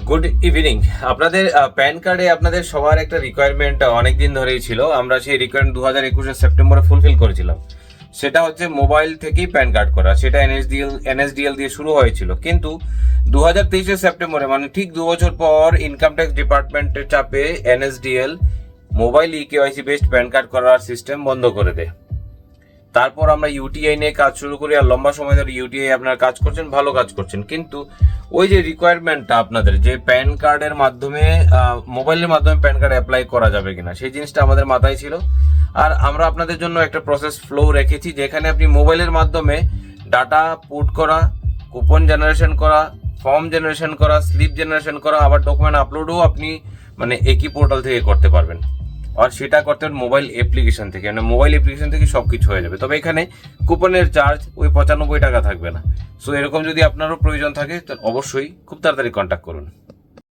Good evening. আপনাদের pan কার্ডে আপনাদের সবার একটা রিকোয়ারমেন্ট অনেক দিন ধরেই ছিল। আমরা সেই রিকোয়ারমেন্ট 2021 সেপ্টেম্বরে ফুলফিল করেছিলাম। সেটা হচ্ছে মোবাইল থেকেই প্যান কার্ড করা। সেটা এনএসডিএল দিয়ে শুরু হয়েছিল, কিন্তু 2023 সেপ্টেম্বরে মানে ঠিক 2 বছর পর ইনকাম ট্যাক্স ডিপার্টমেন্টের চাপে NSDL mobile eKYC based pan card করার সিস্টেম বন্ধ করে দেয়। তারপর আমরা ইউটিআই নিয়ে কাজ শুরু করি, আর লম্বা সময় ধরে ইউটিআই আপনারা কাজ করছেন, ভালো কাজ করছেন, কিন্তু ওই যে রিকোয়ারমেন্টটা আপনাদের যে প্যান কার্ডের মাধ্যমে মোবাইলের মাধ্যমে প্যান কার্ড অ্যাপ্লাই করা যাবে কিনা, সেই জিনিসটা আমাদের মাথায় ছিল। আর আমরা আপনাদের জন্য একটা প্রসেস ফ্লো রেখেছি, যেখানে আপনি মোবাইলের মাধ্যমে ডাটা পুট করা, কুপন জেনারেশন করা, ফর্ম জেনারেশন করা, স্লিপ জেনারেশন করা, আবার ডকুমেন্ট আপলোডও আপনি মানে একই পোর্টাল থেকে করতে পারবেন। আর সেটা করতে হবে মোবাইল অ্যাপ্লিকেশন থেকে, মানে মোবাইল অ্যাপ্লিকেশন থেকে সবকিছু হয়ে যাবে। তবে এখানে কুপনের চার্জ ওই 95 টাকা থাকবে না। সো এরকম যদি আপনারও প্রয়োজন থাকে তো অবশ্যই খুব তাড়াতাড়ি কন্ট্যাক্ট করুন।